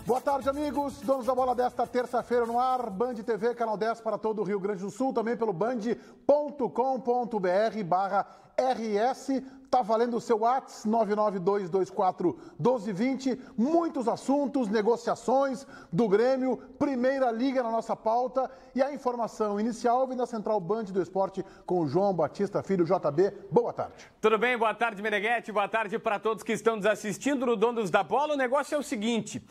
Boa tarde, amigos. Donos da bola desta terça-feira no ar. Band TV, canal 10 para todo o Rio Grande do Sul. Também pelo band.com.br/RS. Tá valendo o seu WhatsApp, 992241220. Muitos assuntos, negociações do Grêmio, Primeira Liga na nossa pauta. E a informação inicial vem da Central Band do Esporte com o João Batista Filho, JB. Boa tarde. Tudo bem? Boa tarde, Meneghetti. Boa tarde para todos que estão nos assistindo no Donos da Bola. O negócio é o seguinte: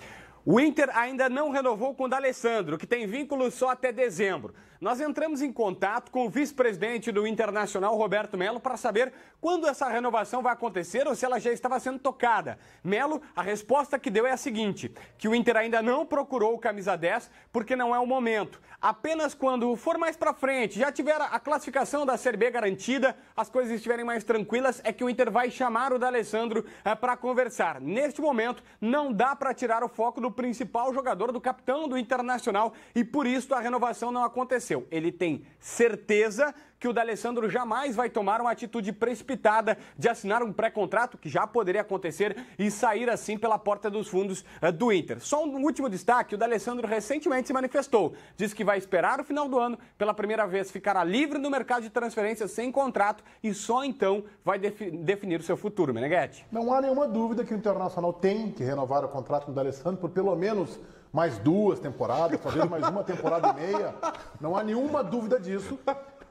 o Inter ainda não renovou com o D'Alessandro, que tem vínculo só até dezembro. Nós entramos em contato com o vice-presidente do Internacional, Roberto Melo, para saber quando essa renovação vai acontecer ou se ela já estava sendo tocada. Melo, a resposta que deu é a seguinte: que o Inter ainda não procurou o camisa 10 porque não é o momento. Apenas quando for mais para frente, já tiver a classificação da Série B garantida, as coisas estiverem mais tranquilas, é que o Inter vai chamar o D'Alessandro para conversar. Neste momento, não dá para tirar o foco do principal jogador, do capitão do Internacional, e por isso a renovação não aconteceu. Ele tem certeza que o D'Alessandro jamais vai tomar uma atitude precipitada de assinar um pré-contrato, que já poderia acontecer, e sair assim pela porta dos fundos do Inter. Só um último destaque: o D'Alessandro recentemente se manifestou. Diz que vai esperar o final do ano, pela primeira vez ficará livre no mercado de transferências sem contrato e só então vai definir o seu futuro. Meneghetti. Não há nenhuma dúvida que o Internacional tem que renovar o contrato com o D'Alessandro por pelo menos mais 2 temporadas, talvez mais 1 temporada e meia. Não há nenhuma dúvida disso.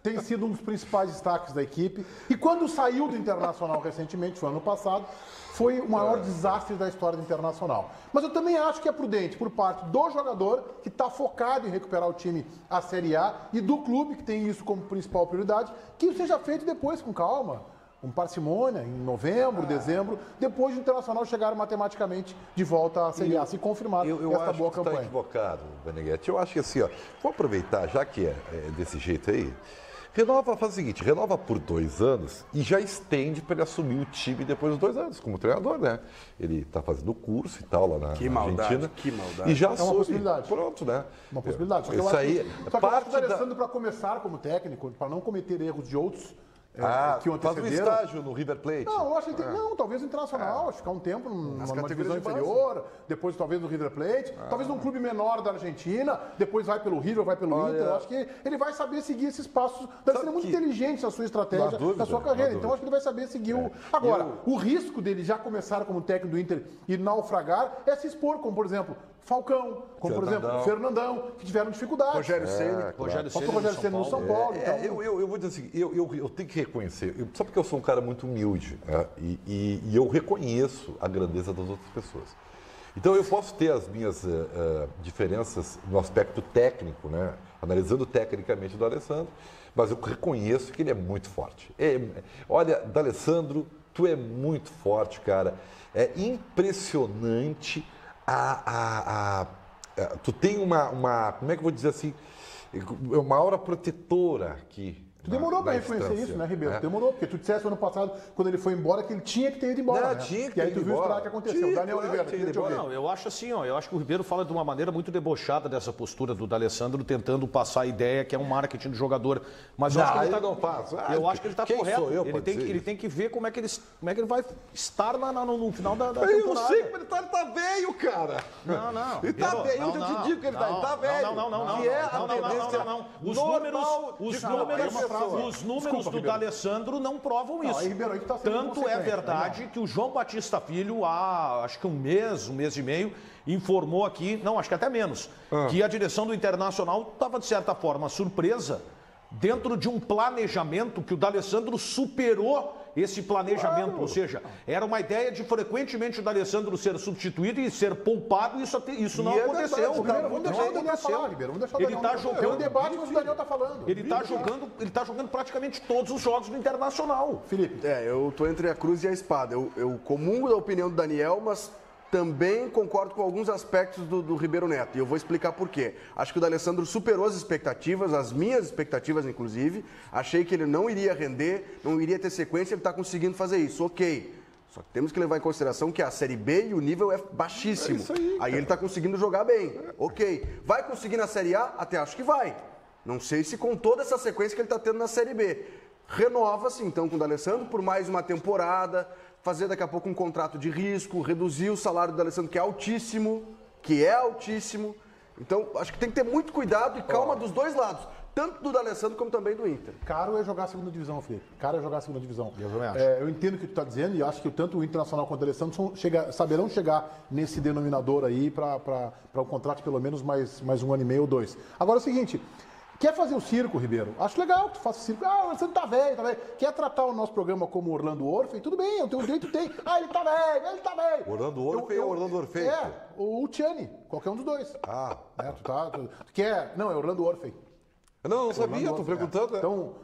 Tem sido um dos principais destaques da equipe. E quando saiu do Internacional recentemente, foi ano passado, foi o maior desastre da história do Internacional. Mas eu também acho que é prudente por parte do jogador, que está focado em recuperar o time à Série A, e do clube, que tem isso como principal prioridade, que isso seja feito depois, com calma, com parcimônia, em novembro, dezembro, depois do Internacional chegar matematicamente de volta à Série A, se confirmar esta boa campanha. Está equivocado, Meneghetti. Eu acho que assim, ó, vou aproveitar, já que é desse jeito aí, faz o seguinte, renova por 2 anos e já estende para ele assumir o time depois dos 2 anos, como treinador, né? Ele está fazendo curso e tal lá na Argentina. Que maldade. E já é assume. uma possibilidade. Pronto, né? Uma possibilidade. Só que eu acho que o D'Alessandro, para começar como técnico, para não cometer erros de outros, que o faz um estágio no River Plate. Não, eu acho que não, talvez no Internacional, acho que ficar um tempo numa divisão inferior, depois talvez no River Plate, talvez num clube menor da Argentina, depois vai pelo River, vai pelo Inter. Eu acho que ele vai saber seguir esses passos. Deve ser muito inteligente a sua estratégia, a sua carreira. Então acho que ele vai saber seguir o... Agora, o risco dele já começar como técnico do Inter e naufragar é se expor, como por exemplo Falcão, como por exemplo Fernandão, que tiveram dificuldade. Rogério Ceni no São Paulo. Eu vou dizer assim, eu tenho que reconhecer, só porque eu sou um cara muito humilde, né? E eu reconheço a grandeza das outras pessoas. Então eu posso ter as minhas diferenças no aspecto técnico, né? Analisando tecnicamente o D'Alessandro, mas eu reconheço que ele é muito forte. Olha, D'Alessandro, tu é muito forte, cara. É impressionante. Tu tem uma, como é que eu vou dizer assim, uma aura protetora aqui. Tu demorou para reconhecer isso, né, Ribeiro? Demorou, porque tu disseste ano passado, quando ele foi embora, que ele tinha que ter ido embora. E aí tu viu o que aconteceu. Daniel Oliveira, não, eu acho assim, eu acho que o Ribeiro fala de uma maneira muito debochada dessa postura do D'Alessandro, tentando passar a ideia que é um marketing do jogador. Mas eu acho que ele eu acho que ele está correto. Ele tem que ver como é que ele vai estar no final da temporada. Eu não sei como ele tá velho, cara. Não. Ele tá velho, eu te digo que ele tá velho. Não. Que é a tendência normal Os números do D'Alessandro não provam isso. Tanto é verdade que o João Batista Filho, há acho que um mês e meio, informou aqui, acho que até menos, que a direção do Internacional estava, de certa forma, surpresa dentro de um planejamento que o D'Alessandro superou esse planejamento, ou seja, era uma ideia de frequentemente o D'Alessandro ser substituído e ser poupado, e isso não aconteceu. Vamos deixar o Daniel falar, Ribeiro. Ele está jogando. É um debate, mas o Daniel está falando. Ele está jogando praticamente todos os jogos do Internacional. Felipe. Eu tô entre a cruz e a espada. Eu comungo da opinião do Daniel, mas também concordo com alguns aspectos do Ribeiro Neto, e eu vou explicar por quê. Acho que o D'Alessandro superou as expectativas, as minhas expectativas, inclusive. Achei que ele não iria render, não iria ter sequência, ele está conseguindo fazer isso, ok. Só que temos que levar em consideração que a Série B e o nível é baixíssimo. Aí ele está conseguindo jogar bem, ok. Vai conseguir na Série A? Até acho que vai. Não sei se com toda essa sequência que ele está tendo na Série B. Renova-se, então, com o D'Alessandro por mais uma temporada, fazer daqui a pouco um contrato de risco, reduzir o salário do D'Alessandro, que é altíssimo, que é altíssimo. Então, acho que tem que ter muito cuidado e calma dos dois lados. Tanto do D'Alessandro como também do Inter. Caro é jogar a segunda divisão, Felipe. Caro é jogar a segunda divisão. Eu também acho. Eu entendo o que tu está dizendo e acho que tanto o Internacional quanto o D'Alessandro saberão chegar nesse denominador aí para o contrato pelo menos mais 1 ano e meio ou 2. Agora é o seguinte, quer fazer o circo, Ribeiro? Acho legal que tu faça o circo. O D'Alessandro tá velho. Quer tratar o nosso programa como Orlando Orphei? Tudo bem, eu tenho o direito, tem. Ele tá velho. Orlando Orphei ou Orlando Orphei? O Tiani, qualquer um dos dois. Tu quer... Não, é Orlando Orphei. Não sabia, tô perguntando.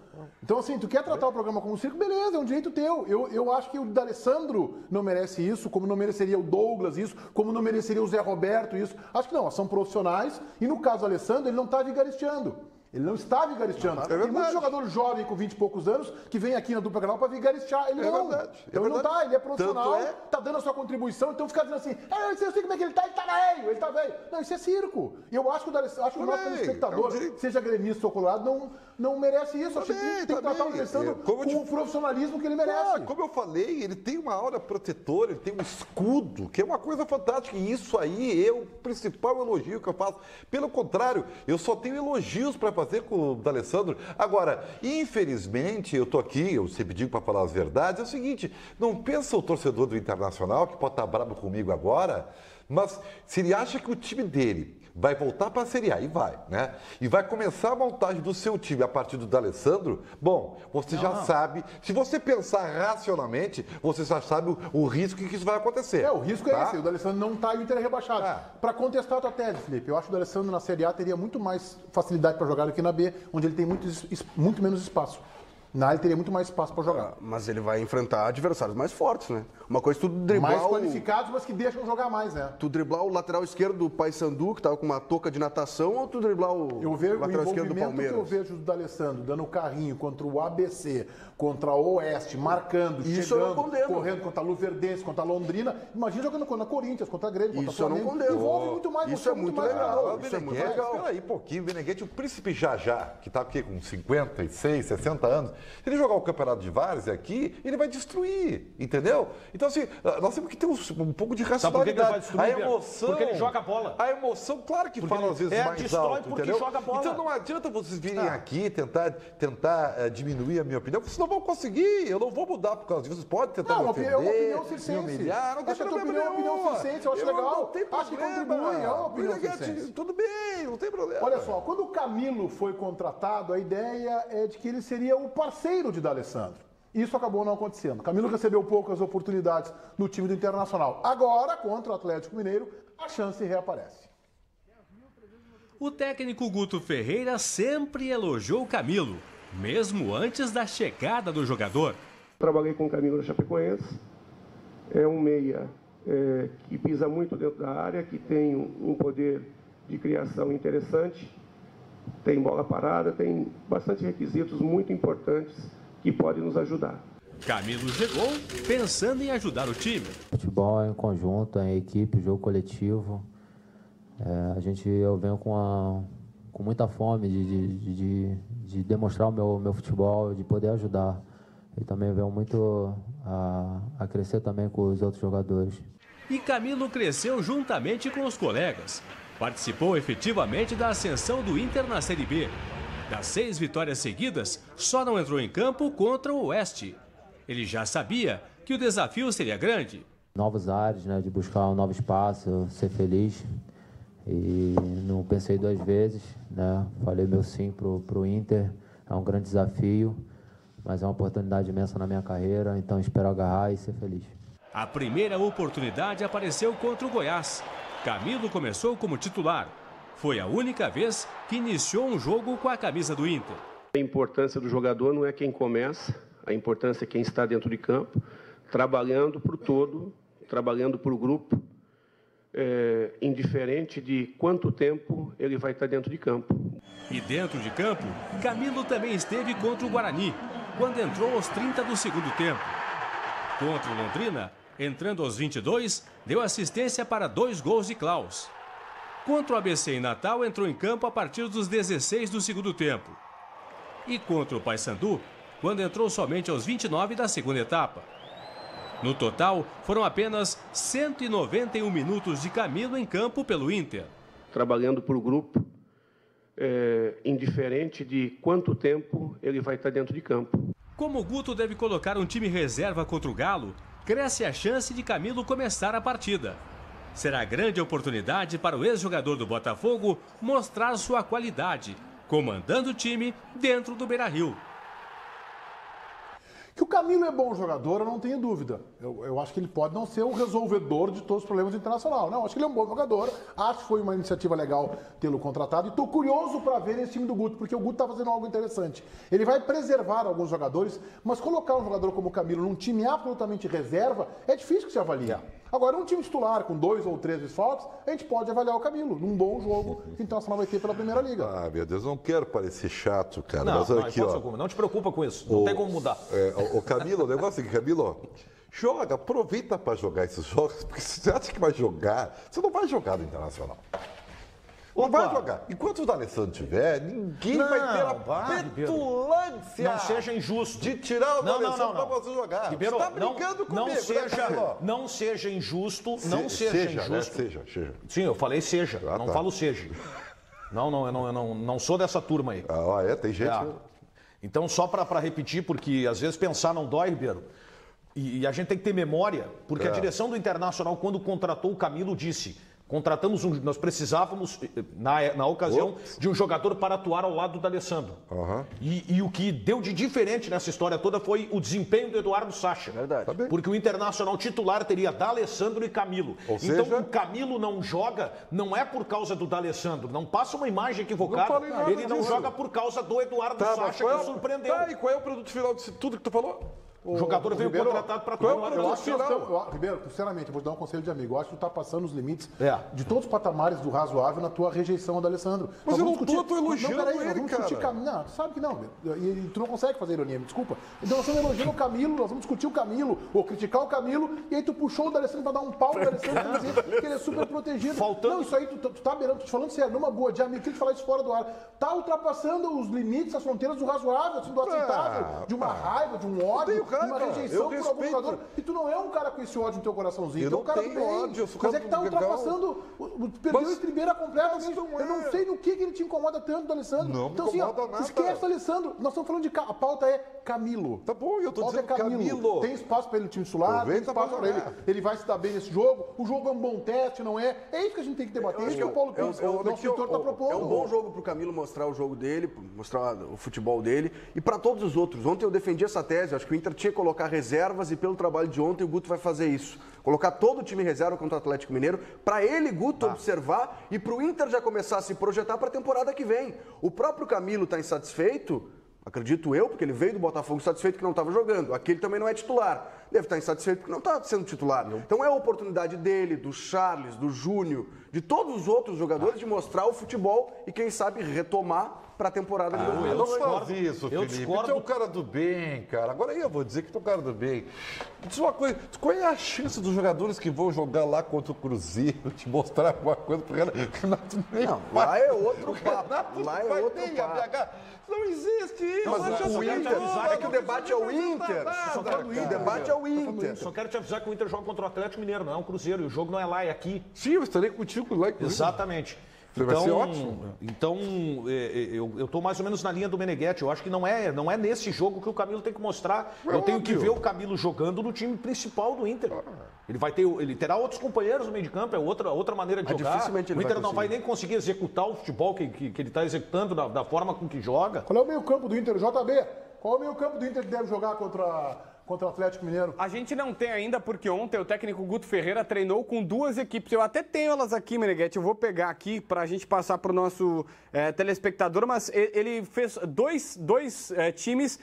Então, assim, tu quer tratar o programa como um circo, beleza, é um direito teu. Eu acho que o D'Alessandro não merece isso, como não mereceria o Douglas isso, como não mereceria o Zé Roberto isso. Acho que não, são profissionais e no caso do Alessandro, ele não está vigaristeando. Ele não está vigaristeando. Tem muito jogador jovem com 20 e poucos anos que vem aqui na dupla Grenal para vigaristear. Ele não. Então ele não está, ele é profissional, está dando a sua contribuição, então fica dizendo assim, eu sei como é que ele tá velho. Não, isso é circo. E eu acho que o nosso telespectador, seja gremista ou colorado, não merece isso. Acho que tem que tratar o D'Alessandro com o profissionalismo que ele merece. Como eu falei, ele tem uma aura protetora, ele tem um escudo, que é uma coisa fantástica. E isso aí é o principal elogio que eu faço. Pelo contrário, eu só tenho elogios para fazer com o D'Alessandro. Agora, infelizmente, eu tô aqui, eu sempre digo para falar as verdades, é o seguinte, não pensa o torcedor do Internacional, que pode estar bravo comigo agora, mas se ele acha que o time dele vai voltar para a Série A, e vai, né? E vai começar a montagem do seu time a partir do D'Alessandro, bom, você já sabe, se você pensar racionalmente, você já sabe o risco que isso vai acontecer. O risco é esse, o D'Alessandro não está e o Inter é rebaixado. Para contestar a tua tese, Felipe, eu acho que o D'Alessandro na Série A teria muito mais facilidade para jogar do que na B, onde ele tem muito menos espaço. Na A ele teria muito mais espaço para jogar. Mas ele vai enfrentar adversários mais fortes, né? Uma coisa, tu driblar... Mais qualificados, mas que deixam jogar mais, né? Tu driblar o lateral esquerdo do Paysandu, que tava com uma touca de natação, ou tu driblar o lateral esquerdo do Palmeiras? Que eu vejo do D'Alessandro dando o carrinho contra o ABC, contra o Oeste, marcando, isso chegando, correndo contra a Luverdense, contra a Londrina. Imagina jogando contra a Corinthians, contra a Grêmio, contra isso a Flamengo. Isso eu não condeno. Envolve muito mais. Isso é muito legal. Isso é muito legal. Espera aí um pouquinho, o Beneguete, o Príncipe Jajá, que tá aqui com 56, 60 anos, se ele jogar o Campeonato de Várzea aqui, ele vai destruir, entendeu? Então, assim, nós temos que ter um pouco de racionalidade. Sabe por que ele vai destruir? A emoção... Porque ele joga a bola. A emoção, claro que fala às vezes mais destrói alto, porque entendeu? joga a bola. Então não adianta vocês virem aqui tentar diminuir a minha opinião, vocês não vão conseguir, eu não vou mudar por causa disso, vocês podem tentar me ofender, é uma opinião circense. me humilhar, não tem problema nenhum. É uma opinião circense, eu acho legal. Não tem problema. Acho que contribui, é uma opinião circense. Tudo bem, não tem problema. Olha só, quando o Camilo foi contratado, a ideia é de que ele seria o parceiro de D'Alessandro. Isso acabou não acontecendo. Camilo recebeu poucas oportunidades no time do Internacional. Agora, contra o Atlético Mineiro, a chance reaparece. O técnico Guto Ferreira sempre elogiou o Camilo, mesmo antes da chegada do jogador. Trabalhei com o Camilo na Chapecoense. É um meia que pisa muito dentro da área, que tem um poder de criação interessante, tem bola parada, tem bastante requisitos muito importantes que podem nos ajudar. Camilo chegou pensando em ajudar o time. Futebol é em conjunto, é em equipe, jogo coletivo. Eu venho com muita fome de demonstrar o meu futebol, de poder ajudar. E também venho muito a crescer também com os outros jogadores. E Camilo cresceu juntamente com os colegas. Participou efetivamente da ascensão do Inter na Série B. Das 6 vitórias seguidas, só não entrou em campo contra o Oeste. Ele já sabia que o desafio seria grande. Novos ares, né, de buscar um novo espaço, ser feliz. E não pensei 2 vezes, né? Falei meu sim pro Inter. É um grande desafio, mas é uma oportunidade imensa na minha carreira, então espero agarrar e ser feliz. A primeira oportunidade apareceu contra o Goiás. Camilo começou como titular. Foi a única vez que iniciou um jogo com a camisa do Inter. A importância do jogador não é quem começa, a importância é quem está dentro de campo, trabalhando por todo, trabalhando por grupo, indiferente de quanto tempo ele vai estar dentro de campo. E dentro de campo, Camilo também esteve contra o Guarani, quando entrou aos 30 do segundo tempo. Contra o Londrina, entrando aos 22, deu assistência para 2 gols de Klaus. Contra o ABC em Natal, entrou em campo a partir dos 16 do segundo tempo. E contra o Paysandu, quando entrou somente aos 29 da segunda etapa. No total, foram apenas 191 minutos de Camilo em campo pelo Inter. Trabalhando para o grupo, indiferente de quanto tempo ele vai estar dentro de campo. Como o Guto deve colocar um time reserva contra o Galo, cresce a chance de Camilo começar a partida. Será grande oportunidade para o ex-jogador do Botafogo mostrar sua qualidade, comandando o time dentro do Beira-Rio. Que o Camilo é bom jogador, eu não tenho dúvida. Eu acho que ele pode não ser o resolvedor de todos os problemas do Internacional. Não, acho que ele é um bom jogador. Acho que foi uma iniciativa legal tê-lo contratado. E estou curioso para ver esse time do Guto, porque o Guto está fazendo algo interessante. Ele vai preservar alguns jogadores, mas colocar um jogador como o Camilo num time absolutamente reserva é difícil que se avalie. Agora, um time titular com 2 ou 3 desfalques, a gente pode avaliar o Camilo num bom jogo que o Internacional vai ter pela Primeira Liga. Ah, meu Deus, não quero parecer chato, cara. Não, mas olha aqui, ó. Não te preocupa com isso. Não tem como mudar. O Camilo, o negócio é que, Camilo, joga, aproveita para jogar esses jogos, porque se você acha que vai jogar, você não vai jogar no Internacional. Não vai jogar. Enquanto o D'Alessandro tiver, ninguém vai ter a petulância. Não seja injusto. De tirar o D'Alessandro para você jogar. Ribeiro, você tá brincando comigo, não seja injusto. Não seja seja injusto. Né? Seja. Sim, eu falei seja. Não falo seja. Não sou dessa turma aí. Tem gente. Então, só para repetir, porque às vezes pensar não dói, Ribeiro. E a gente tem que ter memória, porque a direção do Internacional, quando contratou o Camilo, disse: nós precisávamos, na ocasião, de um jogador para atuar ao lado do D'Alessandro. E o que deu de diferente nessa história toda foi o desempenho do Eduardo Sacha. Verdade. Porque o Internacional titular teria D'Alessandro e Camilo. Então, o Camilo não joga, não é por causa do D'Alessandro. Não passa uma imagem equivocada. Ele não joga por causa do Eduardo Sacha, que surpreendeu. E qual é o produto final disso tudo que tu falou? O jogador veio contratado para atuar. Ribeiro, sinceramente, eu vou te dar um conselho de amigo. Eu acho que tu está passando os limites de todos os patamares do razoável na tua rejeição ao D'Alessandro. Mas eu não estou elogiando ele, vamos discutir Não, tu sabe que não. E tu não consegue fazer ironia, me desculpa. Então nós estamos elogiando o Camilo, nós vamos discutir o Camilo, ou criticar o Camilo, e aí tu puxou o D'Alessandro para dar um pau no D'Alessandro e dizer que ele é super protegido. Não, isso aí tu tá beirando, tô te falando sério, numa boa de amigo, tem que falar isso fora do ar. Tá ultrapassando os limites, as fronteiras do razoável, assim, do aceitável, de uma raiva, de um ódio, de uma rejeição por algum jogador. E tu não é um cara com esse ódio no teu coraçãozinho, tu é um cara do bem. Ódio, mas é que tá ultrapassando, perdeu a estribeira completamente. Eu não sei no que ele te incomoda tanto do Alessandro. Não então, me incomoda nada. Esquece o Alessandro. Nós estamos falando de... A pauta é Camilo. Tá bom, eu tô dizendo Camilo. Tem espaço para ele time titular, tem espaço para ele. Ele vai se dar bem nesse jogo. O jogo é um bom teste, não é? É isso que a gente tem que debater. É isso que o Paulo Pires, o nosso editor, está propondo. É um bom jogo pro Camilo mostrar o jogo dele, mostrar o futebol dele. E para todos os outros. Ontem eu defendi essa tese. Acho que o Inter tinha que colocar reservas e pelo trabalho de ontem o Guto vai fazer isso. Colocar todo o time reserva contra o Atlético Mineiro para ele, Guto, observar e para o Inter já começar a se projetar para a temporada que vem. O próprio Camilo está insatisfeito, acredito eu, porque ele veio do Botafogo insatisfeito que não estava jogando. Aqui ele também não é titular. Deve estar insatisfeito porque não está sendo titular. Então é a oportunidade dele, do Charles, do Júnior, de todos os outros jogadores de mostrar o futebol e quem sabe retomar para a temporada de 2022. Não faz isso, Felipe. Tu é um cara do bem, cara. Agora eu vou dizer que tu é um cara do bem. Diz uma coisa, qual é a chance dos jogadores que vão jogar lá contra o Cruzeiro te mostrar alguma coisa pro Renato? Não, lá é outro papo. Lá é outro papo. Não existe isso. Mas o Inter, é que o debate é o Inter. O debate é o Inter. Só quero te avisar que o Inter joga contra o Atlético Mineiro, não é um Cruzeiro. E o jogo não é lá, é aqui. Sim, eu estarei contigo lá. Exatamente. Vai ser ótimo. Então, eu estou mais ou menos na linha do Meneghetti. Eu acho que não é nesse jogo que o Camilo tem que mostrar. Eu tenho que ver o Camilo jogando no time principal do Inter. Ele terá outros companheiros no meio de campo, é outra maneira de jogar. Dificilmente ele o Inter não vai nem conseguir executar o futebol que ele está executando da forma com que joga. Qual é o meio campo do Inter, JB? Qual é o meio campo do Inter que deve jogar contra o Atlético Mineiro? A gente não tem ainda, porque ontem o técnico Guto Ferreira treinou com 2 equipes. Eu até tenho elas aqui, Meneghetti. Eu vou pegar aqui para a gente passar para o nosso telespectador, mas ele fez dois times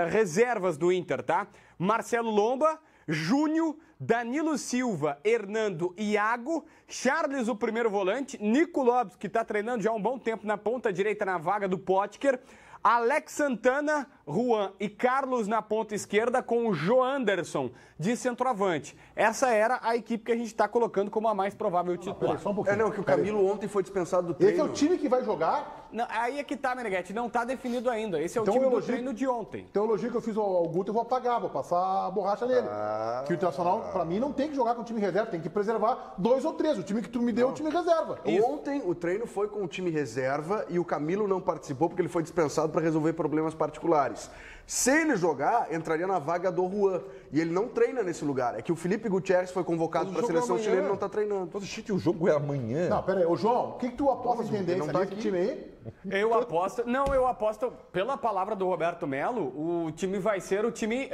reservas do Inter, tá? Marcelo Lomba, Júnior, Danilo Silva, Hernando, Iago, Charles, o primeiro volante, Nico Lopes, que está treinando já há um bom tempo na ponta direita na vaga do Potker, Alex Santana, Juan e Carlos na ponta esquerda com o Jô Anderson de centroavante. Essa era a equipe que a gente está colocando como a mais provável titular. Só um pouquinho. Que o Camilo ontem foi dispensado do treino. Esse é o time que vai jogar? Não, aí é que tá, Meneghetti, não tá definido ainda. Esse é o Então, time do elogio- treino de ontem. Então, o elogio que eu fiz ao Guto, eu vou apagar, vou passar a borracha nele. Que o Internacional, pra mim, não tem que jogar com o time reserva, tem que preservar 2 ou 3. O time que tu me deu é o time reserva. Ontem o treino foi com o time reserva e o Camilo não participou porque ele foi dispensado para resolver problemas particulares. Se ele jogar, entraria na vaga do Juan. E ele não treina nesse lugar. É que o Felipe Gutierrez foi convocado para a seleção chilena e não está treinando. Mas o jogo é amanhã. Não, pera aí. Ô, João, o que tu aposta de tendência não tá nesse aqui. time aí? Eu aposto, pela palavra do Roberto Melo, o time vai ser o time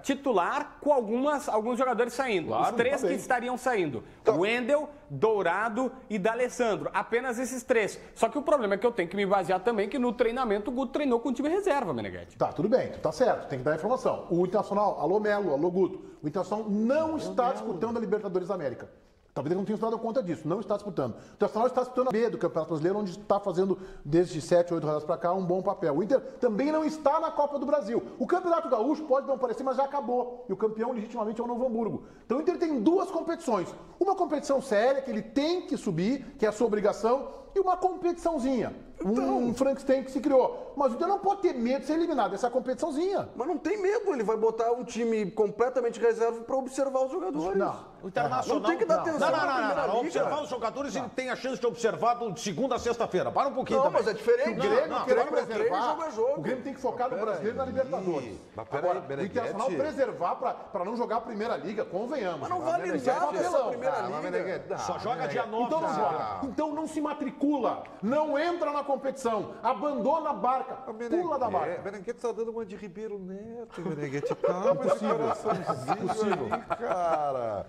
titular com alguns jogadores saindo. Claro, Os 3 tá que bem. estariam saindo. Wendel, Dourado e D'Alessandro. Apenas esses 3. Só que o problema é que eu tenho que me basear também que no treinamento o Guto treinou com o time reserva, Meneghetti. Tá, tudo bem, tu tá certo, tem que dar informação. O Internacional, alô Melo, alô Guto, o Internacional não está disputando a Libertadores da América. Talvez ele não tenha se dado conta disso, não está disputando. O Internacional está disputando a B do Campeonato Brasileiro, onde está fazendo, desde 7, 8 rodadas para cá, um bom papel. O Inter também não está na Copa do Brasil. O Campeonato Gaúcho pode não parecer, mas já acabou. E o campeão, legitimamente, é o Novo Hamburgo. Então o Inter tem 2 competições. Uma competição séria, que ele tem que subir, que é a sua obrigação, e uma competiçãozinha. Um Frankenstein que se criou. Mas o Inter não pode ter medo de ser eliminado dessa competiçãozinha. Mas não tem medo, ele vai botar um time completamente reserva para observar os jogadores. Não. O Internacional... Não tem que dar atenção na primeira liga. Observar os jogadores, ele tem a chance de observar de segunda a sexta-feira. Para um pouquinho Não, também. mas é diferente. O Grêmio querer treino é preservar, jogo é jogo. o Grêmio tem que focar no Brasileiro e na Libertadores. Mas peraí, Agora, o Meneghetti. Internacional preservar para não jogar a Primeira Liga, convenhamos. Mas não vale Meneghetti, nada papelão. essa primeira Ah, mas liga. Meneghetti, Só joga dia 9. Então não joga. Então não se matricula. Não entra na competição. Abandona a barca. Pula da barca. Meneghetti tá dando uma de Ribeiro Neto, Meneghetti. Calma, esse coraçãozinho aí, cara.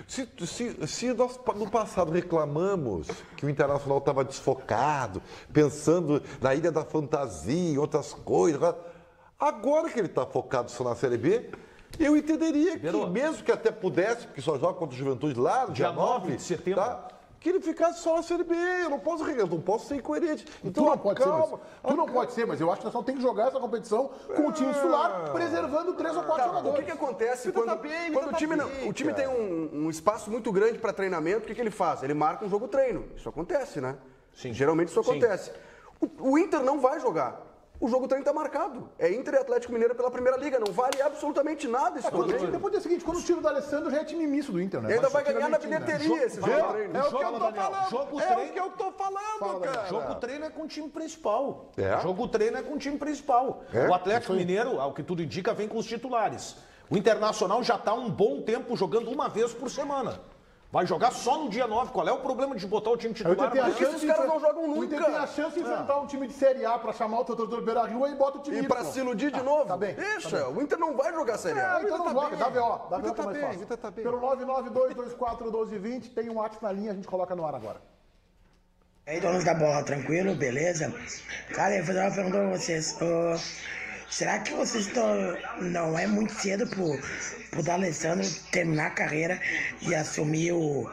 Se nós no passado reclamamos que o Internacional estava desfocado, pensando na Ilha da Fantasia e outras coisas, agora que ele está focado só na Série B, eu entenderia que, mesmo que até pudesse, porque só joga contra o Juventude lá, no dia 9 de setembro. Tá? Que ele ficasse só na Série B. Eu não posso ser incoerente. Então não pode ser, mas, tu não pode ser, mas eu acho que nós só tem que jogar essa competição com o time titular, preservando 3 ou 4 O jogadores. que acontece quando o time tem um espaço muito grande para treinamento? O que ele faz? Ele marca um jogo-treino. Isso acontece, né? Sim. Geralmente isso acontece. O Inter não vai jogar. O jogo-treino está marcado. É Inter e Atlético Mineiro pela Primeira Liga. Não vale absolutamente nada esse jogo-treino. Depois é o seguinte, quando o time do Alessandro já é time misto do Inter, né? E ainda Mas vai tira ganhar na nem time, né? bilheteria esse jogo-treino. É o que eu tô falando. Jogo É treino. o que eu tô falando, cara. Jogo treino é com o time principal. É? Jogo treino é com o time principal. É? O Atlético Mineiro, ao que tudo indica, vem com os titulares. O Internacional já está um bom tempo jogando uma vez por semana. Vai jogar só no dia 9. Qual é o problema de botar o time O Inter titular? tem a Por que chance esses caras não jogam O Inter nunca? tem a chance de enfrentar um time de Série A pra chamar o torcedor Beira-Rio e bota o time E Y. para se iludir de novo? Tá bem. Deixa, o Inter não vai jogar Série A. Então não joga, dá VO. Dá VO que é mais fácil. Inter tá bem. Pelo 992241220, tem um WhatsApp na linha, a gente coloca no ar agora. E aí, donos da bola, tranquilo? Beleza? Cara, eu vou fazer uma pergunta pra vocês. Será que vocês estão... Não é muito cedo pro D'Alessandro terminar a carreira e assumir o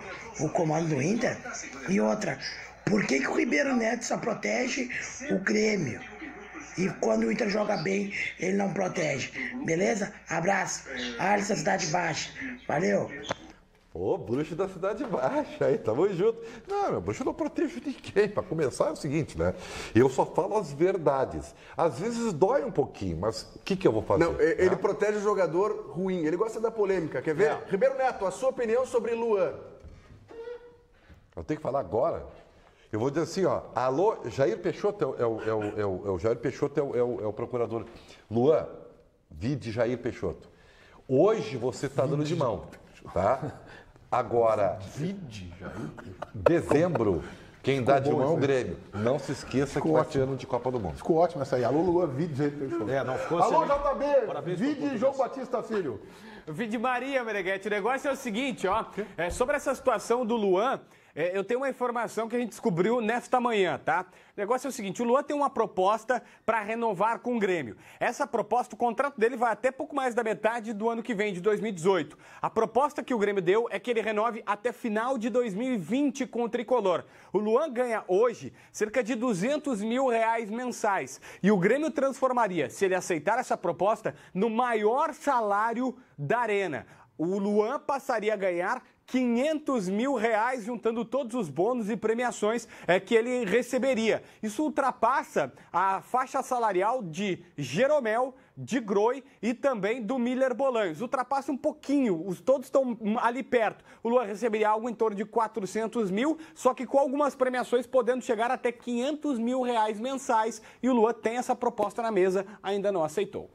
comando do Inter? E outra, por que o Ribeiro Neto só protege o Grêmio? E quando o Inter joga bem, ele não protege. Beleza? Abraço. Alisson, Cidade Baixa. Valeu. Ô, bruxo da Cidade Baixa, aí, tamo junto. Não, meu bruxo não protege ninguém. Para começar é o seguinte, né? Eu só falo as verdades. Às vezes dói um pouquinho, mas o que eu vou fazer? Não, ele protege o jogador ruim. Ele gosta da polêmica. Quer ver? Ribeiro Neto, a sua opinião sobre Luan? Eu tenho que falar agora. Eu vou dizer assim, ó. Alô, Jair Peixoto o Jair Peixoto é o procurador. Luan, vide Jair Peixoto. Hoje você está dando de mão, tá? Agora, dezembro, quem dá de mão é o Grêmio. Não se esqueça que vai ter ano de Copa do Mundo. Ficou ótimo essa aí. Alô, Lua, vídeo, jeito Peixoto. Não ficou Alô, excelente. Parabéns JB, pro vídeo João Batista Filho. Vide Maria, Meneghetti. O negócio é o seguinte, ó. Sobre essa situação do Luan, eu tenho uma informação que a gente descobriu nesta manhã, tá? O negócio é o seguinte, o Luan tem uma proposta para renovar com o Grêmio. Essa proposta, o contrato dele vai até pouco mais da metade do ano que vem, de 2018. A proposta que o Grêmio deu é que ele renove até final de 2020 com o Tricolor. O Luan ganha hoje cerca de R$200 mil mensais. E o Grêmio transformaria, se ele aceitar essa proposta, no maior salário da Arena. O Luan passaria a ganhar R$500 mil, juntando todos os bônus e premiações que ele receberia. Isso ultrapassa a faixa salarial de Jeromel, de Groi e também do Miller Bolanhos. Ultrapassa um pouquinho, todos estão ali perto. O Luan receberia algo em torno de R$400 mil, só que com algumas premiações podendo chegar até R$500 mil mensais. E o Luan tem essa proposta na mesa, ainda não aceitou.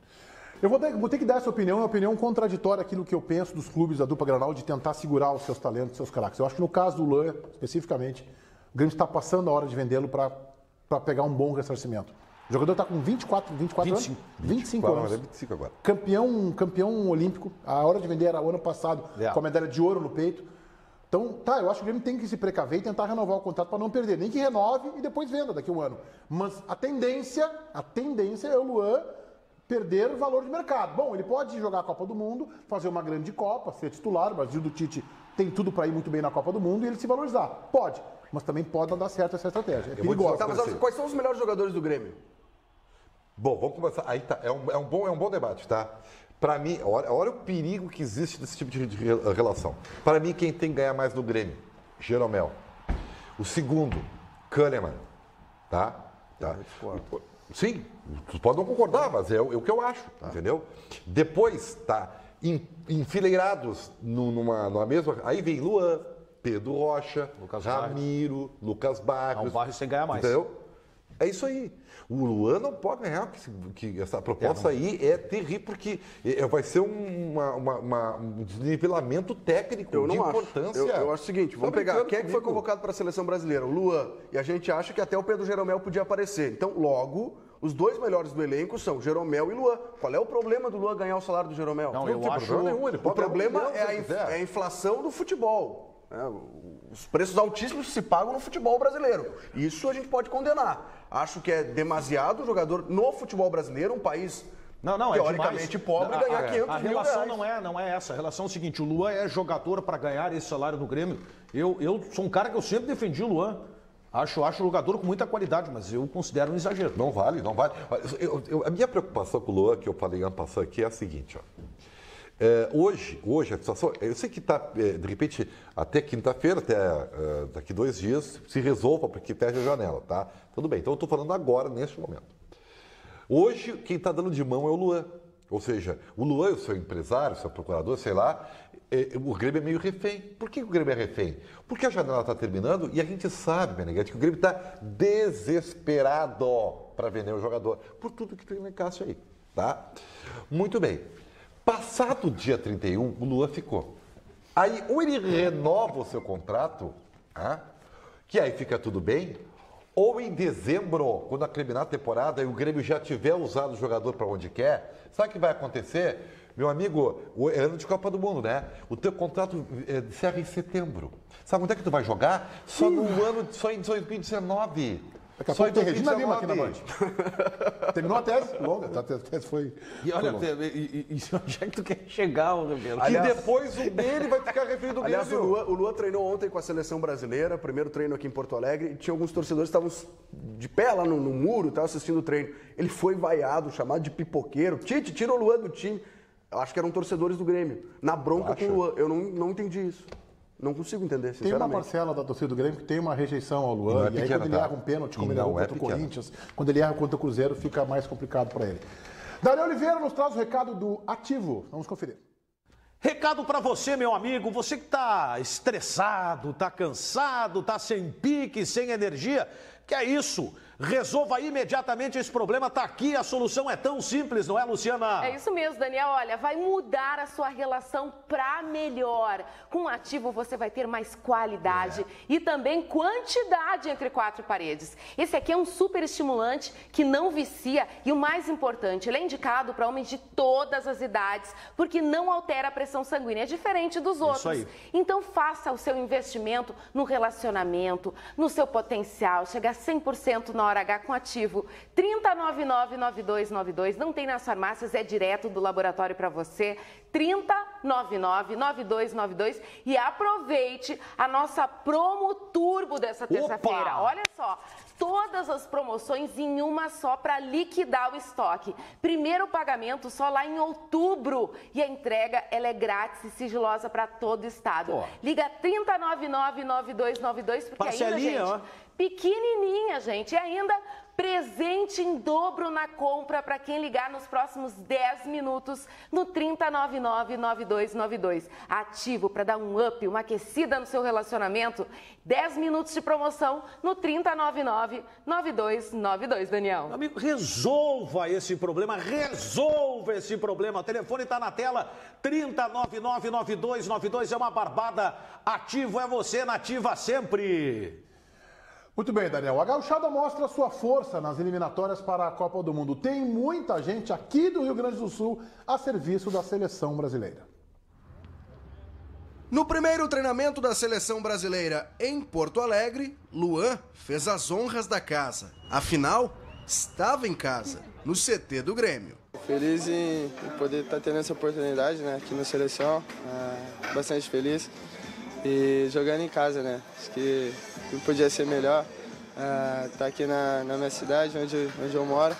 Eu vou ter que dar essa opinião, uma opinião contraditória aquilo que eu penso dos clubes da dupla Granal de tentar segurar os seus talentos, os seus craques. Eu acho que no caso do Luan, especificamente, o Grêmio está passando a hora de vendê-lo para pegar um bom ressarcimento. O jogador está com 24 anos? 25 anos. 25 agora. Campeão olímpico. A hora de vender era o ano passado, com a medalha de ouro no peito. Então, eu acho que o Grêmio tem que se precaver e tentar renovar o contrato para não perder. Nem que renove e depois venda daqui a um ano. Mas a tendência é o Luan perder o valor de mercado. Bom, ele pode jogar a Copa do Mundo, fazer uma grande Copa, ser titular. O Brasil do Tite tem tudo para ir muito bem na Copa do Mundo e ele se valorizar. Pode, mas também pode não dar certo essa estratégia. É perigoso. Tá, mas quais são os melhores jogadores do Grêmio? Bom, vamos começar. Aí tá, é um bom debate, tá? Para mim, olha o perigo que existe desse tipo de relação. Para mim, quem tem que ganhar mais no Grêmio? Jeromel. O segundo, Kahneman. Tá? Sim, tu pode não concordar, mas é o que eu acho, entendeu? Depois, enfileirados numa mesma... Aí vem Luan, Pedro Rocha, Lucas Ramiro, Lucas Barros. O Barros sem ganhar mais. Entendeu? É isso aí. O Luan não pode ganhar, que essa proposta aí é terrível, porque vai ser um desnivelamento técnico de importância. Eu acho o seguinte, vamos pegar, quem é que foi convocado para a seleção brasileira? O Luan. E a gente acha que até o Pedro Jeromel podia aparecer. Então, logo, os dois melhores do elenco são Jeromel e Luan. Qual é o problema do Luan ganhar o salário do Jeromel? Não, eu acho... O problema é a inflação do futebol. Os preços altíssimos se pagam no futebol brasileiro. Isso a gente pode condenar. Acho que é demasiado o jogador no futebol brasileiro, um país teoricamente pobre, ganhar 500 mil. A relação não é essa. A relação é o seguinte, o Luan é jogador para ganhar esse salário no Grêmio. Eu sou um cara que eu sempre defendi o Luan. Acho um jogador com muita qualidade, mas eu considero um exagero. Não vale. A minha preocupação com o Luan, que eu falei ano passado aqui, é a seguinte, hoje a situação, eu sei que está, de repente, até quinta-feira, até daqui 2 dias, se resolva, porque fecha a janela, tá? Tudo bem, então eu estou falando agora, neste momento. Hoje, quem está dando de mão é o Luan. Ou seja, o Luan, o seu empresário, o seu procurador, sei lá, o Grêmio é meio refém. Por que o Grêmio é refém? Porque a janela está terminando e a gente sabe, Meneghete, que o Grêmio está desesperado para vender o jogador, por tudo que tem no encaixe aí, tá? Muito bem. Passado o dia 31, o Luan ficou. Aí, ou ele renova o seu contrato, que aí fica tudo bem, ou em dezembro, quando terminar a temporada e o Grêmio já tiver usado o jogador para onde quer, sabe o que vai acontecer? Meu amigo, é ano de Copa do Mundo, né? O teu contrato encerra em setembro. Sabe onde é que tu vai jogar? Só em 2019. Daqui a pouco tem Regina Lima aqui na Band. Terminou a tese longa, a tese foi... E olha, onde é que tu quer chegar, Rebelo? Que depois o dele vai ficar referido ao Grêmio. Aliás, o Luan treinou ontem com a seleção brasileira, primeiro treino aqui em Porto Alegre, e tinha alguns torcedores que estavam de pé lá no muro, estavam assistindo o treino. Ele foi vaiado, chamado de pipoqueiro. Tite, tira o Luan do time. Eu acho que eram torcedores do Grêmio, na bronca com o Luan. Eu não entendi isso. Não consigo entender, sinceramente. Tem uma parcela da torcida do Grêmio que tem uma rejeição ao Luan. E aí quando ele erra um pênalti, como ele errou contra o Corinthians, quando ele erra contra o Cruzeiro, fica mais complicado para ele. Daniel Oliveira nos traz o recado do Ativo. Vamos conferir. Recado para você, meu amigo, você que está estressado, está cansado, está sem pique, sem energia, Que é isso? Resolva imediatamente esse problema, tá aqui, a solução é tão simples, não é, Luciana? É isso mesmo, Daniel. Olha, vai mudar a sua relação para melhor. Com o Ativo você vai ter mais qualidade e também quantidade entre quatro paredes. Esse aqui é um super estimulante que não vicia e o mais importante, ele é indicado para homens de todas as idades, porque não altera a pressão sanguínea, é diferente dos outros. Isso aí. Então faça o seu investimento no relacionamento, no seu potencial, chega a 100% na hora H com Ativo. 3099-9292, não tem nas farmácias, é direto do laboratório para você. 3099-9292 e aproveite a nossa promo turbo dessa terça-feira. Olha só, todas as promoções em uma só para liquidar o estoque. Primeiro pagamento só lá em outubro e a entrega ela é grátis e sigilosa para todo o estado. Liga 3099-9292 porque parcelinha, ainda, gente, pequenininha, gente, e ainda presente em dobro na compra para quem ligar nos próximos 10 minutos no 3099-9292. Ativo para dar um up, uma aquecida no seu relacionamento. 10 minutos de promoção no 3099-9292, Daniel. Amigo, resolva esse problema, resolva esse problema. O telefone está na tela, 3099-9292, é uma barbada. Ativo é você, nativa sempre. Muito bem, Daniel. A Gauchada mostra sua força nas eliminatórias para a Copa do Mundo. Tem muita gente aqui do Rio Grande do Sul a serviço da seleção brasileira. No primeiro treinamento da seleção brasileira em Porto Alegre, Luan fez as honras da casa. Afinal, estava em casa, no CT do Grêmio. Feliz em poder estar tendo essa oportunidade, né, aqui na seleção. Bastante feliz. E jogando em casa, né? Acho que não podia ser melhor estar aqui na minha cidade, onde eu moro,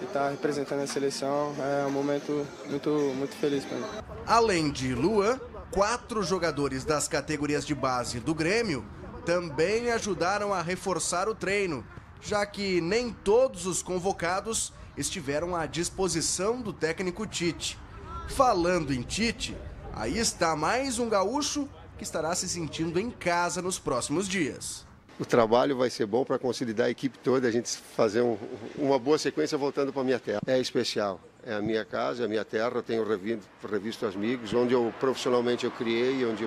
e estar representando a seleção. É um momento muito feliz para mim. Além de Luan, 4 jogadores das categorias de base do Grêmio também ajudaram a reforçar o treino, já que nem todos os convocados estiveram à disposição do técnico Tite. Falando em Tite, aí está mais um gaúcho que estará se sentindo em casa nos próximos dias. O trabalho vai ser bom para consolidar a equipe toda, a gente fazer uma boa sequência voltando para a minha terra. É especial, é a minha casa, é a minha terra, eu tenho revisto os amigos, onde eu profissionalmente eu criei, onde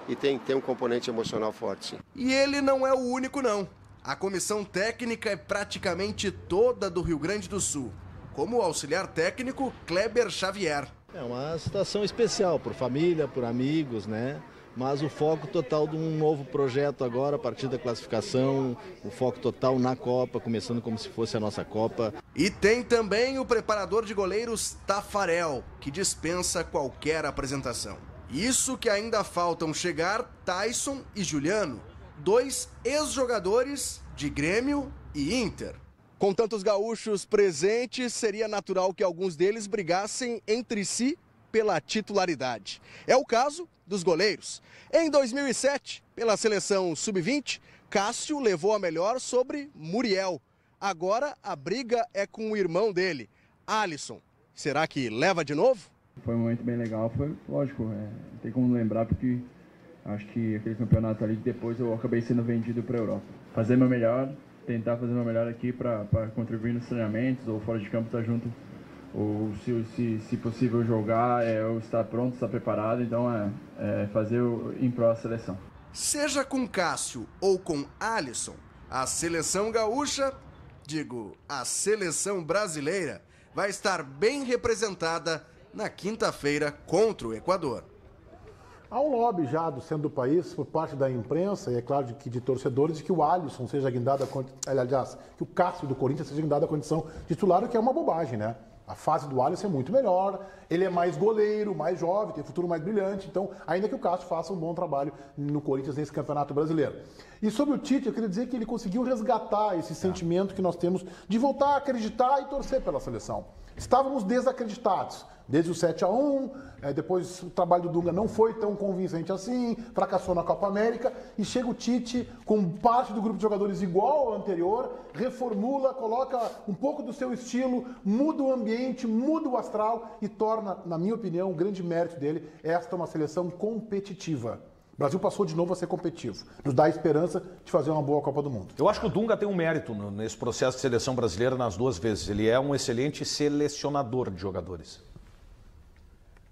e tem um componente emocional forte, sim. E ele não é o único, não. A comissão técnica é praticamente toda do Rio Grande do Sul, como o auxiliar técnico Kleber Xavier. É uma situação especial por família, por amigos, né? Mas o foco total de um novo projeto agora, a partir da classificação, o foco total na Copa, começando como se fosse a nossa Copa. E tem também o preparador de goleiros Tafarel, que dispensa qualquer apresentação. Isso que ainda faltam chegar Tyson e Juliano, 2 ex-jogadores de Grêmio e Inter. Com tantos gaúchos presentes, seria natural que alguns deles brigassem entre si pela titularidade. É o caso dos goleiros. Em 2007, pela seleção sub-20, Cássio levou a melhor sobre Muriel. Agora a briga é com o irmão dele, Alisson. Será que leva de novo? Foi um momento bem legal, foi lógico, não tem como lembrar porque acho que aquele campeonato ali depois eu acabei sendo vendido para a Europa. Fazer meu melhor, tentar fazer meu melhor aqui para contribuir nos treinamentos ou fora de campo, estar junto, ou se possível jogar, eu estar pronto, estar preparado, então fazer em prol da seleção. Seja com Cássio ou com Alisson, a seleção gaúcha, a seleção brasileira, vai estar bem representada na quinta-feira contra o Equador. Há um lobby já do centro do país, por parte da imprensa, e é claro que de torcedores, de que o Alisson seja guindado, aliás, que o Cássio do Corinthians seja guindado a condição de titular, o que é uma bobagem, né? A fase do Alisson é muito melhor, ele é mais goleiro, mais jovem, tem futuro mais brilhante, então, ainda que o Cássio faça um bom trabalho no Corinthians nesse Campeonato Brasileiro. E sobre o Tite, eu queria dizer que ele conseguiu resgatar esse sentimento que nós temos de voltar a acreditar e torcer pela seleção. Estávamos desacreditados, desde o 7-1, depois o trabalho do Dunga não foi tão convincente assim, fracassou na Copa América, e chega o Tite com parte do grupo de jogadores igual ao anterior, reformula, coloca um pouco do seu estilo, muda o ambiente, muda o astral e torna, na minha opinião, um grande mérito dele, esta uma seleção competitiva. O Brasil passou de novo a ser competitivo. Nos dá a esperança de fazer uma boa Copa do Mundo. Eu acho que o Dunga tem um mérito nesse processo de seleção brasileira nas duas vezes. Ele é um excelente selecionador de jogadores.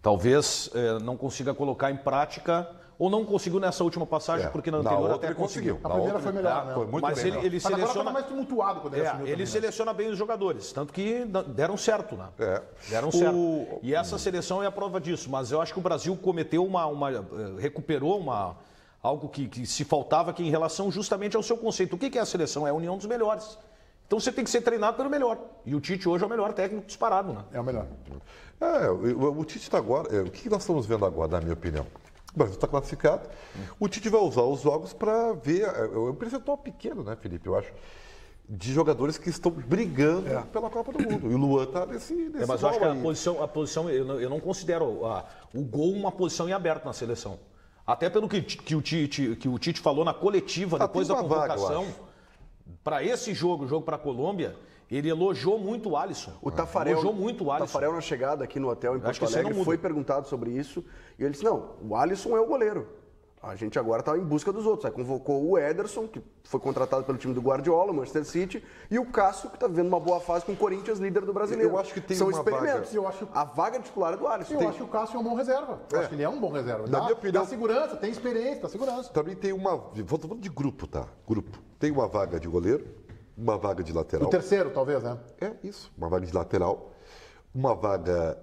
Talvez não consiga colocar em prática, ou não conseguiu nessa última passagem, porque na anterior até conseguiu. A primeira foi melhor, né? Foi muito mas bem, ele seleciona... Agora tá mais tumultuado quando ele assumiu ele também, seleciona bem os jogadores, tanto que deram certo, né? Deram certo. E essa seleção é a prova disso, mas eu acho que o Brasil cometeu recuperou algo que se faltava aqui em relação justamente ao seu conceito. O que é a seleção? É a união dos melhores. Então você tem que ser treinado pelo melhor. E o Tite hoje é o melhor técnico disparado, né? É o melhor. O Tite está agora... O que nós estamos vendo agora, na minha opinião? O Brasil está classificado. O Tite vai usar os jogos para ver... Um percentual pequeno, né, Felipe? Eu acho. De jogadores que estão brigando pela Copa do Mundo. E o Luan está nesse mas eu acho que a posição eu não considero o gol uma posição em aberto na seleção. Até pelo que o Tite falou na coletiva, depois da convocação, para esse jogo, o jogo para a Colômbia, ele elogiou muito o Alisson. O Tafarel, Tafarel, na chegada aqui no hotel em Porto Alegre, foi perguntado sobre isso. E ele disse, não, o Alisson é o goleiro. A gente agora está em busca dos outros. Aí convocou o Ederson, que foi contratado pelo time do Guardiola, o Manchester City, e o Cássio, que está vivendo uma boa fase com o Corinthians, líder do Brasileiro. Eu acho que tem São uma experimentos. vaga. A vaga titular é do Alisson. Eu acho que o Cássio é um bom reserva. Eu acho que ele é um bom reserva. Na minha opinião, dá segurança, tem experiência, dá segurança. Também tem uma... Estou falando de grupo, tá? Grupo. Tem uma vaga de goleiro, uma vaga de lateral. O terceiro, talvez, né? É, isso. Uma vaga de lateral. Uma vaga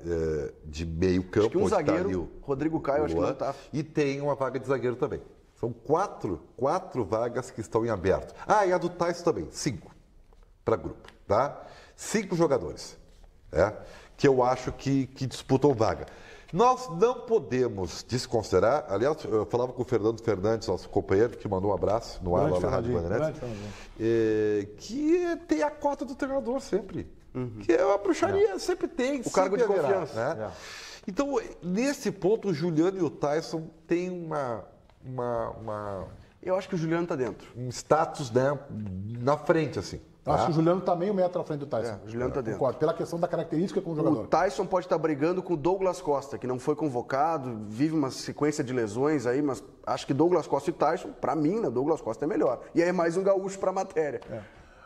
de meio campo. Acho que um zagueiro, Rodrigo Caio, acho que não tá. E tem uma vaga de zagueiro também. São quatro vagas que estão em aberto. E a do Tyson também, 5 para grupo, tá? 5 jogadores, que eu acho que disputam vaga. Nós não podemos desconsiderar, aliás, eu falava com o Fernando Fernandes, nosso companheiro, que mandou um abraço no ar lá na Rádio Bandeirantes, que tem a cota do treinador sempre. Que é uma bruxaria, sempre tem. O cargo de confiança. Né? Então, nesse ponto, o Juliano e o Tyson têm Eu acho que o Juliano está dentro. Um status, né, na frente, assim. Eu acho que o Juliano está meio metro à frente do Tyson. O Juliano está dentro. Concordo, pela questão da característica com o jogador. O Tyson pode estar brigando com o Douglas Costa, que não foi convocado, vive uma sequência de lesões aí, mas acho que Douglas Costa e Tyson, para mim, né, Douglas Costa é melhor. E aí é mais um gaúcho para a matéria.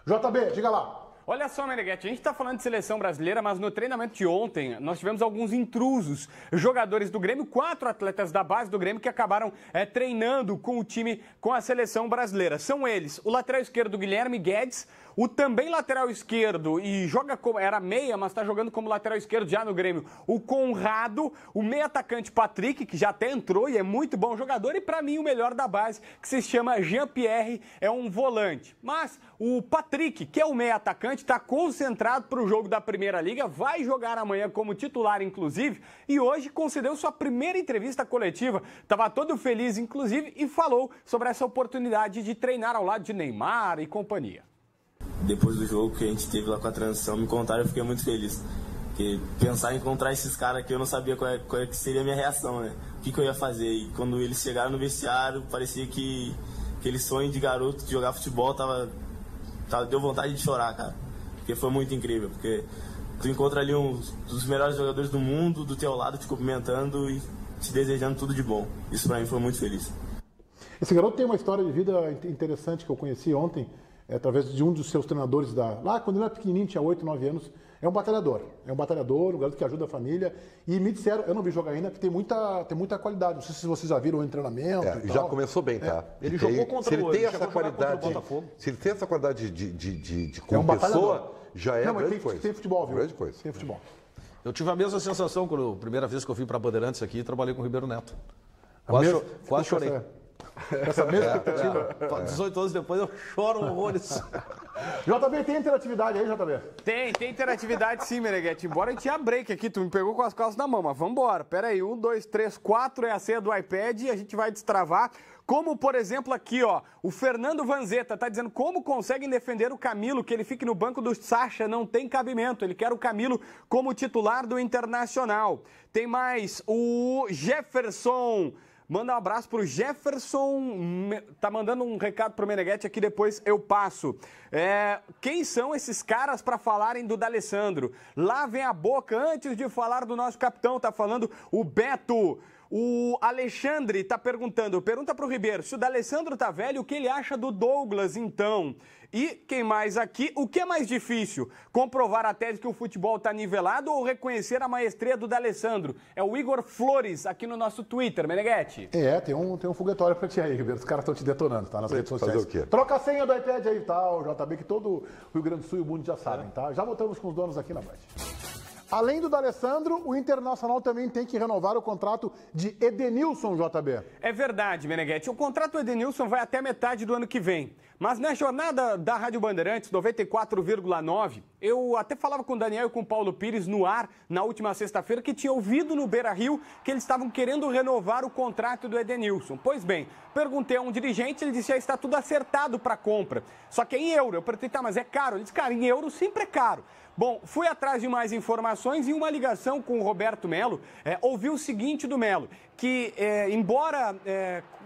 JB, diga lá. Olha só, Meneghetti, a gente está falando de seleção brasileira, mas no treinamento de ontem nós tivemos alguns intrusos, jogadores do Grêmio, 4 atletas da base do Grêmio que acabaram treinando com o time, com a seleção brasileira. São eles, o lateral esquerdo Guilherme Guedes, o também lateral esquerdo, e joga como, era meia, mas está jogando como lateral esquerdo já no Grêmio, o Conrado, o meio atacante Patrick, que já até entrou e é muito bom jogador, e para mim o melhor da base, que se chama Jean-Pierre, é um volante. Mas o Patrick, que é o meio atacante, está concentrado para o jogo da Primeira Liga, vai jogar amanhã como titular, inclusive, e hoje concedeu sua primeira entrevista coletiva, estava todo feliz, inclusive, e falou sobre essa oportunidade de treinar ao lado de Neymar e companhia. Depois do jogo que a gente teve lá com a transição, me contaram, eu fiquei muito feliz. Porque pensar em encontrar esses caras aqui, eu não sabia qual é que seria a minha reação, né? O que eu ia fazer. E quando eles chegaram no vestiário, parecia que aquele sonho de garoto de jogar futebol deu vontade de chorar, cara. Porque foi muito incrível. Porque tu encontra ali um dos melhores jogadores do mundo, do teu lado, te cumprimentando e te desejando tudo de bom. Isso pra mim foi muito feliz. Esse garoto tem uma história de vida interessante que eu conheci ontem, através de um dos seus treinadores lá quando ele era pequenininho, tinha 8, 9 anos. É um batalhador, um garoto que ajuda a família. E me disseram, eu não vi jogar ainda, que tem muita qualidade. Não sei se vocês já viram o treinamento. Já começou bem, tá? Ele jogou contra o Botafogo. Se ele tem essa qualidade de como pessoa, já é grande coisa. Tem futebol, viu? Grande coisa. Tem futebol. Eu tive a mesma sensação quando a primeira vez que eu fui para Bandeirantes aqui e trabalhei com o Ribeiro Neto. Quase chorei. Essa mesma expectativa. 18 anos depois eu choro horrores. JB, tem interatividade aí, JB? Tem interatividade sim, Meneghetti. Embora a gente tinha break aqui, tu me pegou com as calças na mão, mas vambora. Pera aí, 1, 2, 3, 4 é a senha do iPad e a gente vai destravar. Como, por exemplo, aqui, ó, o Fernando Vanzetta tá dizendo como conseguem defender o Camilo, que ele fique no banco do Sacha, não tem cabimento. Ele quer o Camilo como titular do Internacional. Tem mais o Jefferson. Manda um abraço pro Jefferson, tá mandando um recado pro Meneghetti aqui, depois eu passo. Quem são esses caras para falarem do D'Alessandro? Lavem a boca antes de falar do nosso capitão, tá falando o Beto. O Alexandre está pergunta para o Ribeiro, se o D'Alessandro tá velho, o que ele acha do Douglas, então? E quem mais aqui? O que é mais difícil? Comprovar a tese que o futebol está nivelado ou reconhecer a maestria do D'Alessandro? É o Igor Flores, aqui no nosso Twitter, Meneghetti. Tem um foguetório para ti aí, Ribeiro. Os caras estão te detonando, tá? Nas redes sociais. Fazer o quê? Troca a senha do iPad aí, tá? O JB, que todo o Rio Grande do Sul e o mundo já sabem, tá? Já voltamos com os donos aqui na Band. Além do D'Alessandro, o Internacional também tem que renovar o contrato de Edenilson, JB. É verdade, Meneghetti. O contrato do Edenilson vai até metade do ano que vem. Mas na jornada da Rádio Bandeirantes, 94,9, eu até falava com o Daniel e com o Paulo Pires no ar na última sexta-feira que tinha ouvido no Beira-Rio que eles estavam querendo renovar o contrato do Edenilson. Pois bem, perguntei a um dirigente, ele disse que está tudo acertado para a compra. Só que é em euro. Eu perguntei, tá, mas é caro? Ele disse, cara, em euro sempre é caro. Bom, fui atrás de mais informações e uma ligação com o Roberto Melo, ouvi o seguinte do Melo, que embora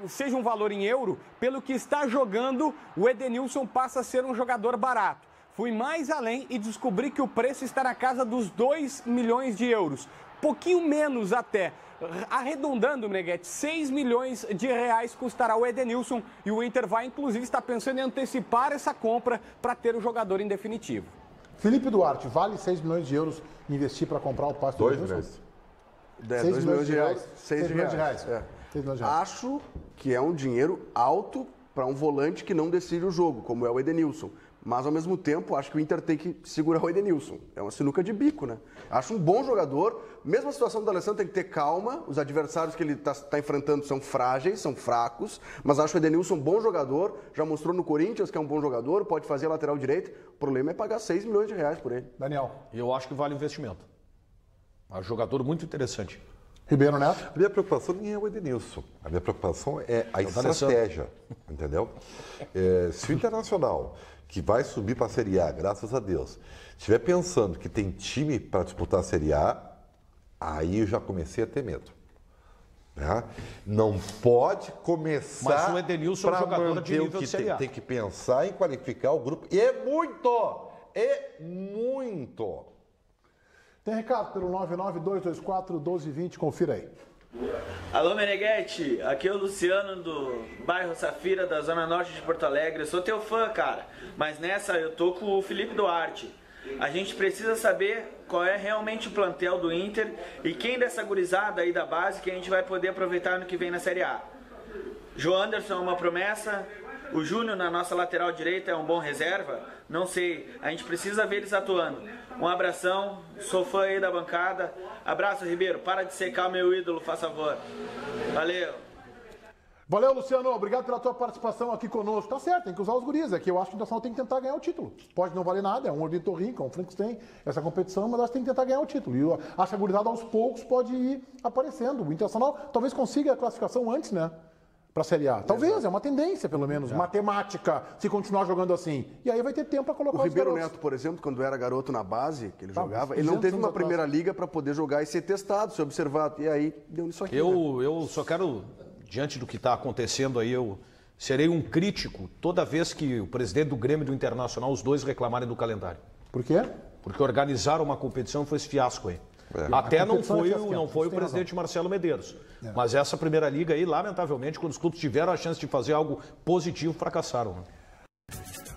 seja um valor em euro, pelo que está jogando, o Edenilson passa a ser um jogador barato. Fui mais além e descobri que o preço está na casa dos 2 milhões de euros, pouquinho menos até. Arredondando, Meneghetti, 6 milhões de reais custará o Edenilson e o Inter vai, inclusive, estar pensando em antecipar essa compra para ter o jogador em definitivo. Felipe Duarte, vale 6 milhões de euros investir para comprar o passe do Edenilson? 2 milhões de reais. 6 milhões de reais. 6 milhões de reais. Acho que é um dinheiro alto para um volante que não decide o jogo, como é o Edenilson. Mas, ao mesmo tempo, acho que o Inter tem que segurar o Edenilson. É uma sinuca de bico, né? Acho um bom jogador. Mesmo a situação do D'Alessandro tem que ter calma. Os adversários que ele está enfrentando são frágeis, são fracos. Mas acho o Edenilson um bom jogador. Já mostrou no Corinthians que é um bom jogador. Pode fazer a lateral direito. O problema é pagar 6 milhões de reais por ele. Daniel. Eu acho que vale o investimento. É um jogador muito interessante. Ribeiro Neto? A minha preocupação nem é o Edenilson. A minha preocupação é a estratégia. Entendeu? Se o Internacional, que vai subir para a Série A, graças a Deus, estiver pensando que tem time para disputar a Série A, aí eu já comecei a ter medo. Né? Não pode começar. Mas o Edenilson é um jogador de nível de Série A. Tem que pensar em qualificar o grupo. E é muito! Tem recado pelo 992241220, confira aí. Alô, Meneghetti, aqui é o Luciano do bairro Safira, da Zona Norte de Porto Alegre. Eu sou teu fã, cara, mas nessa eu tô com o Felipe Duarte. A gente precisa saber qual é realmente o plantel do Inter e quem dessa gurizada aí da base que a gente vai poder aproveitar no que vem na Série A. João Anderson é uma promessa, o Júnior na nossa lateral direita é um bom reserva, não sei, a gente precisa ver eles atuando. Um abração, sou fã aí da bancada. Abraço, Ribeiro, para de secar o meu ídolo, faz favor. Valeu. Valeu, Luciano, obrigado pela tua participação aqui conosco. Tá certo, tem que usar os guris, é que eu acho que o Internacional tem que tentar ganhar o título. Pode não valer nada, é um ornitorrinco, é um Frankenstein, essa competição, mas acho que tem que tentar ganhar o título. E eu acho que a gurizada aos poucos pode ir aparecendo. O Internacional talvez consiga a classificação antes, né? Para a Série A. Talvez, é uma tendência, pelo menos, matemática, se continuar jogando assim. E aí vai ter tempo para colocar o Ribeiro Neto, por exemplo, quando era garoto na base, que ele jogava, ele não teve uma primeira liga para poder jogar e ser testado, ser observado. E aí deu nisso aqui. Eu só quero, diante do que está acontecendo aí, eu serei um crítico toda vez que o presidente do Grêmio e do Internacional, os dois reclamarem do calendário. Por quê? Porque organizaram uma competição e foi esse fiasco aí. Até não foi o presidente Marcelo Medeiros. Mas essa primeira liga aí, lamentavelmente, quando os clubes tiveram a chance de fazer algo positivo, fracassaram.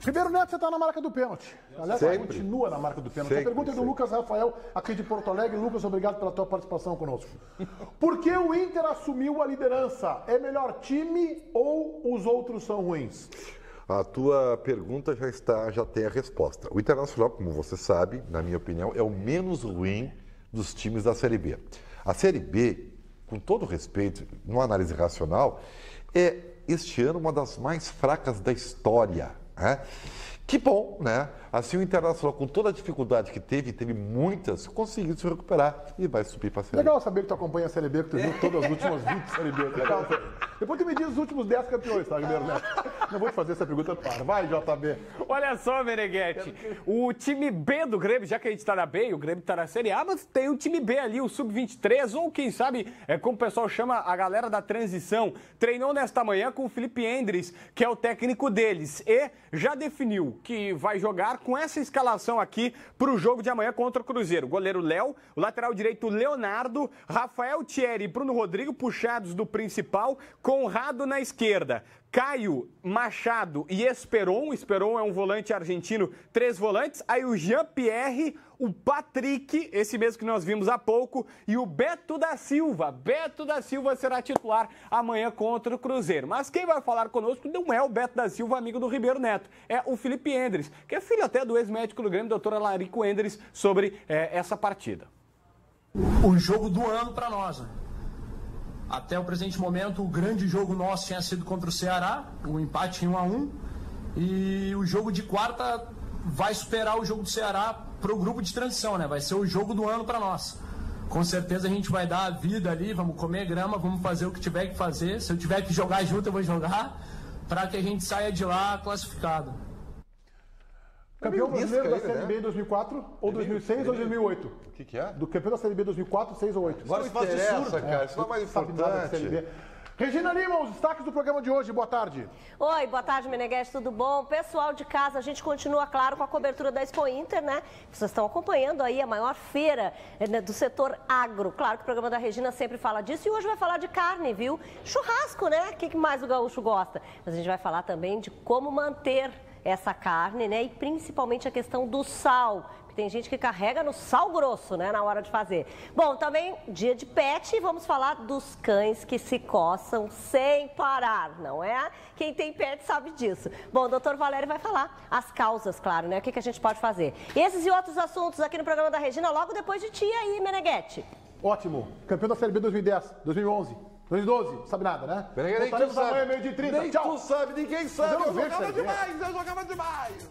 Ribeiro Neto, você está na marca do pênalti. Aliás, continua na marca do pênalti. A pergunta é do Lucas Rafael, aqui de Porto Alegre. Lucas, obrigado pela tua participação conosco. Por que o Inter assumiu a liderança? É melhor time ou os outros são ruins? A tua pergunta já tem a resposta. O Internacional, como você sabe, na minha opinião, é o menos ruim dos times da Série B. A Série B, com todo respeito, numa análise racional, é, este ano, uma das mais fracas da história. Né? Que bom, né? Assim o Internacional, com toda a dificuldade que teve muitas, conseguiu se recuperar e vai subir para a Série B. Legal saber que tu acompanha a Série B, que tu viu todas as últimas 20 Série B. Legal. Depois tu me diz os últimos 10 campeões, tá, Ribeiro Neto? Não vou te fazer essa pergunta, para. Vai, JB. Olha só, Meneghetti, o time B do Grêmio, já que a gente tá na B e o Grêmio tá na Série A, mas tem um time B ali, o Sub-23, ou quem sabe, como o pessoal chama a galera da transição, treinou nesta manhã com o Felipe Endres, que é o técnico deles, e já definiu que vai jogar com essa escalação aqui pro jogo de amanhã contra o Cruzeiro. O goleiro Léo, o lateral direito Leonardo, Rafael Thierry e Bruno Rodrigo puxados do principal, Conrado na esquerda, Caio, Machado e Esperon. Esperon é um volante argentino, 3 volantes. Aí o Jean-Pierre, o Patrick, esse mesmo que nós vimos há pouco, e o Beto da Silva. Beto da Silva será titular amanhã contra o Cruzeiro. Mas quem vai falar conosco não é o Beto da Silva, amigo do Ribeiro Neto. É o Felipe Endres, que é filho até do ex-médico do Grêmio, doutor Alarico Endres, sobre essa partida. O jogo do ano para nós, né? Até o presente momento, o grande jogo nosso tinha sido contra o Ceará, o empate em 1-1. E o jogo de quarta vai superar o jogo do Ceará para o grupo de transição, né? Vai ser o jogo do ano para nós. Com certeza a gente vai dar a vida ali, vamos comer grama, vamos fazer o que tiver que fazer. Se eu tiver que jogar junto, eu vou jogar, para que a gente saia de lá classificado. Campeão brasileiro da Série B em 2004, ou 2006 ou 2008? O que é? Do campeão da Série B 2004, 6 ou 8. Agora isso não interessa, cara. Isso não é mais importante. Regina Lima, os destaques do programa de hoje. Boa tarde. Oi, boa tarde, Meneghetti, tudo bom? Pessoal de casa, a gente continua, claro, com a cobertura da Expo Inter, né? Vocês estão acompanhando aí a maior feira do setor agro. Claro que o programa da Regina sempre fala disso e hoje vai falar de carne, viu? Churrasco, né? O que mais o gaúcho gosta? Mas a gente vai falar também de como manter essa carne, né? E principalmente a questão do sal. Tem gente que carrega no sal grosso, né, na hora de fazer. Bom, também dia de pet e vamos falar dos cães que se coçam sem parar, não é? Quem tem pet sabe disso. Bom, o doutor Valério vai falar as causas, claro, né? O que a gente pode fazer. Esses e outros assuntos aqui no programa da Regina, logo depois de ti aí, Meneghetti. Ótimo. Campeão da Série B 2010, 2011. 2012, não sabe nada, né? Nem tu sabe. Meio de 30. Nem Tchau. Tu sabe, ninguém sabe. Eu jogava demais, eu jogava demais.